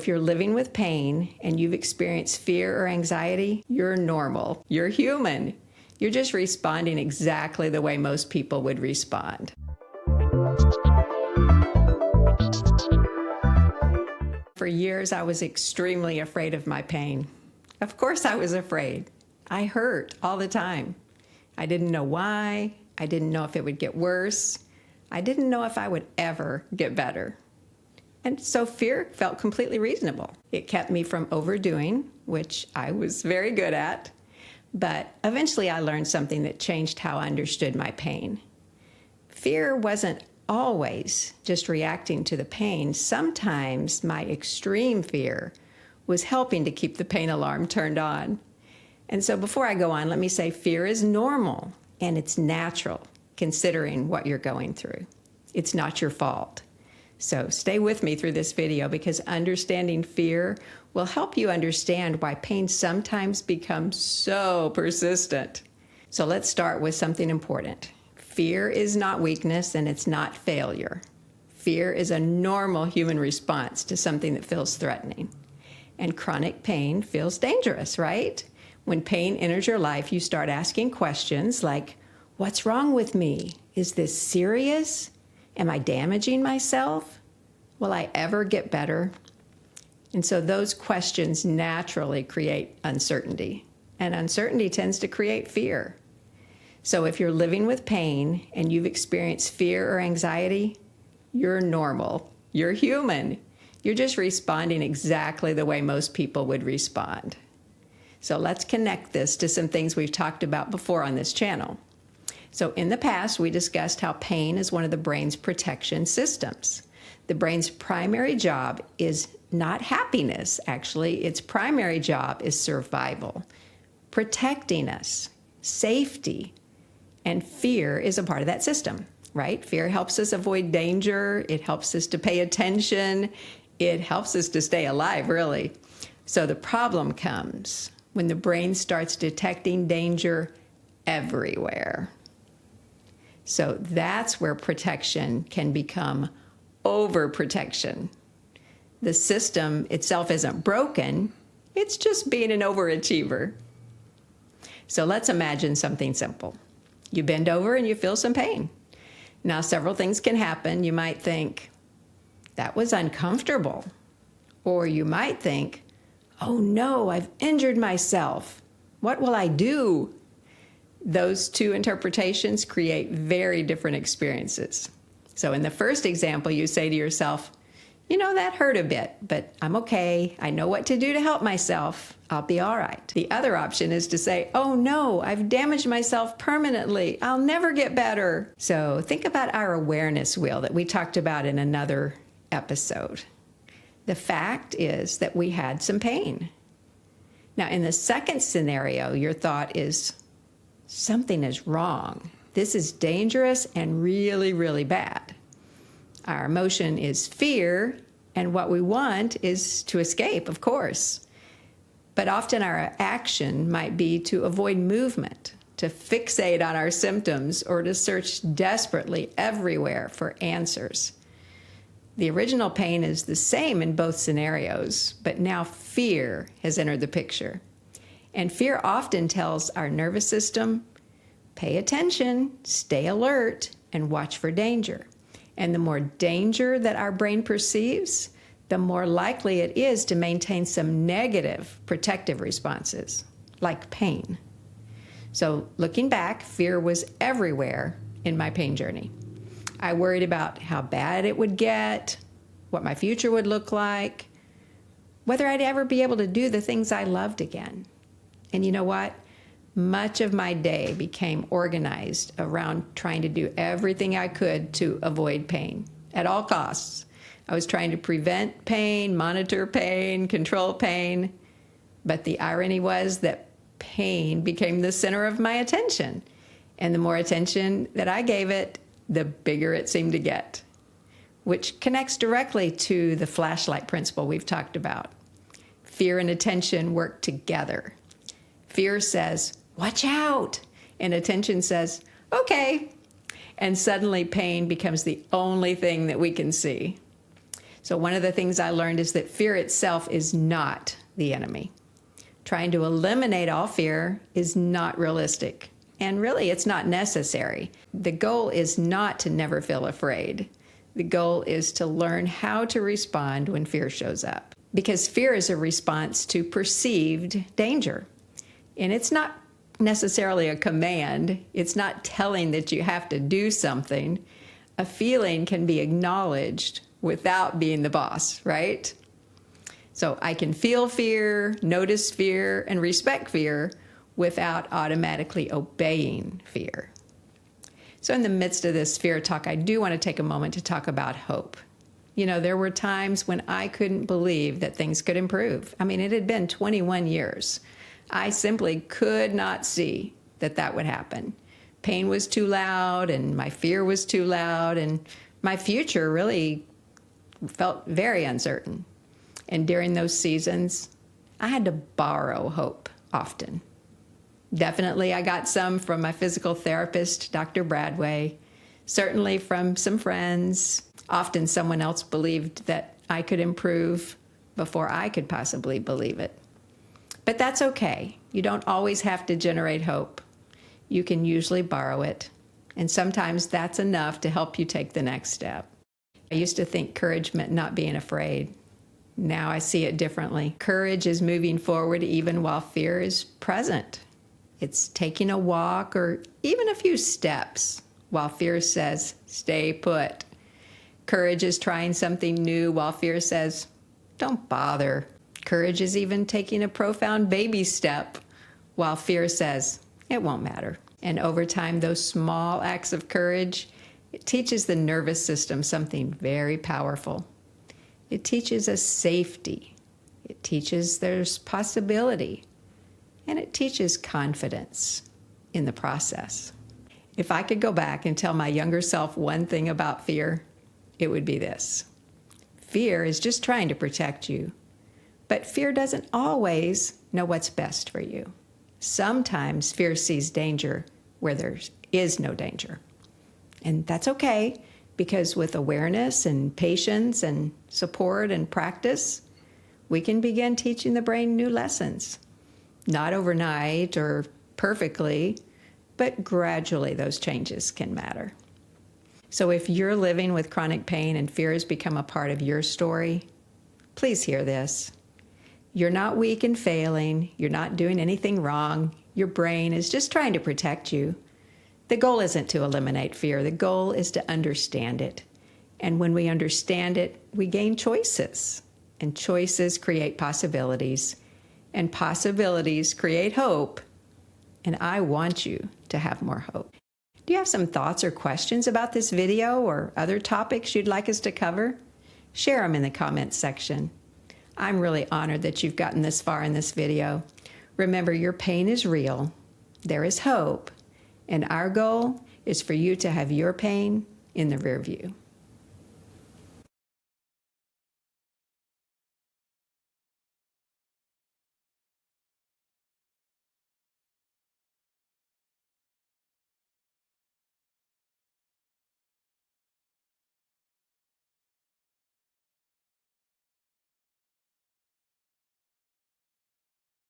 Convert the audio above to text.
if you're living with pain and you've experienced fear or anxiety, you're normal. You're human. You're just responding exactly the way most people would respond. For years, I was extremely afraid of my pain. Of course I was afraid. I hurt all the time. I didn't know why. I didn't know if it would get worse. I didn't know if I would ever get better. And so fear felt completely reasonable. It kept me from overdoing, which I was very good at. But eventually I learned something that changed how I understood my pain. Fear wasn't always just reacting to the pain. Sometimes my extreme fear was helping to keep the pain alarm turned on. And so before I go on, let me say fear is normal and it's natural considering what you're going through. It's not your fault. So stay with me through this video because understanding fear will help you understand why pain sometimes becomes so persistent. So let's start with something important. Fear is not weakness and it's not failure. Fear is a normal human response to something that feels threatening. And chronic pain feels dangerous, right? When pain enters your life, you start asking questions like, what's wrong with me? Is this serious? Am I damaging myself? Will I ever get better? And so those questions naturally create uncertainty. And uncertainty tends to create fear. So if you're living with pain and you've experienced fear or anxiety, you're normal. You're human. You're just responding exactly the way most people would respond. So let's connect this to some things we've talked about before on this channel. So in the past, we discussed how pain is one of the brain's protection systems. The brain's primary job is not happiness, actually. Its primary job is survival, protecting us, safety, and fear is a part of that system, right? Fear helps us avoid danger. It helps us to pay attention. It helps us to stay alive, really. So the problem comes when the brain starts detecting danger everywhere. So that's where protection can become overprotection. The system itself isn't broken, it's just being an overachiever. So let's imagine something simple. You bend over and you feel some pain. Now, several things can happen. You might think, that was uncomfortable. Or you might think, oh no, I've injured myself. What will I do? Those two interpretations create very different experiences. So in the first example, you say to yourself, you know, that hurt a bit, but I'm okay. I know what to do to help myself. I'll be all right. The other option is to say, oh no, I've damaged myself permanently. I'll never get better. So think about our awareness wheel that we talked about in another episode. The fact is that we had some pain. Now, in the second scenario, your thought is, something is wrong. This is dangerous and really, really bad. Our emotion is fear, and what we want is to escape, of course. But often our action might be to avoid movement, to fixate on our symptoms, or to search desperately everywhere for answers. The original pain is the same in both scenarios, but now fear has entered the picture. And fear often tells our nervous system, pay attention, stay alert, and watch for danger. And the more danger that our brain perceives, the more likely it is to maintain some negative protective responses, like pain. So looking back, fear was everywhere in my pain journey. I worried about how bad it would get, what my future would look like, whether I'd ever be able to do the things I loved again. And you know what? Much of my day became organized around trying to do everything I could to avoid pain at all costs. I was trying to prevent pain, monitor pain, control pain. But the irony was that pain became the center of my attention. And the more attention that I gave it, the bigger it seemed to get, which connects directly to the flashlight principle we've talked about. Fear and attention work together. Fear says, watch out, and attention says, okay. And suddenly pain becomes the only thing that we can see. So one of the things I learned is that fear itself is not the enemy. Trying to eliminate all fear is not realistic. And really, it's not necessary. The goal is not to never feel afraid. The goal is to learn how to respond when fear shows up. Because fear is a response to perceived danger. And it's not necessarily a command. It's not telling that you have to do something. A feeling can be acknowledged without being the boss, right? So I can feel fear, notice fear, and respect fear without automatically obeying fear. So in the midst of this fear talk, I do want to take a moment to talk about hope. You know, there were times when I couldn't believe that things could improve. I mean, it had been 21 years. I simply could not see that that would happen. Pain was too loud, and my fear was too loud, and my future really felt very uncertain. And during those seasons, I had to borrow hope often. Definitely, I got some from my physical therapist, Dr. Bradway, certainly from some friends. Often someone else believed that I could improve before I could possibly believe it. But that's okay. You don't always have to generate hope. You can usually borrow it. And sometimes that's enough to help you take the next step. I used to think courage meant not being afraid. Now I see it differently. Courage is moving forward even while fear is present. It's taking a walk or even a few steps while fear says, stay put. Courage is trying something new while fear says, don't bother. Courage is even taking a profound baby step while fear says, it won't matter. And over time, those small acts of courage, it teaches the nervous system something very powerful. It teaches us safety. It teaches there's possibility. And it teaches confidence in the process. If I could go back and tell my younger self one thing about fear, it would be this. Fear is just trying to protect you, but fear doesn't always know what's best for you. Sometimes fear sees danger where there is no danger. And that's okay, because with awareness and patience and support and practice, we can begin teaching the brain new lessons. Not overnight or perfectly, but gradually those changes can matter. So if you're living with chronic pain and fear has become a part of your story, please hear this. You're not weak and failing. You're not doing anything wrong. Your brain is just trying to protect you. The goal isn't to eliminate fear. The goal is to understand it. And when we understand it, we gain choices. And choices create possibilities. And possibilities create hope. And I want you to have more hope. Do you have some thoughts or questions about this video or other topics you'd like us to cover? Share them in the comments section. I'm really honored that you've gotten this far in this video. Remember, your pain is real. There is hope. And our goal is for you to have your pain in the rear view.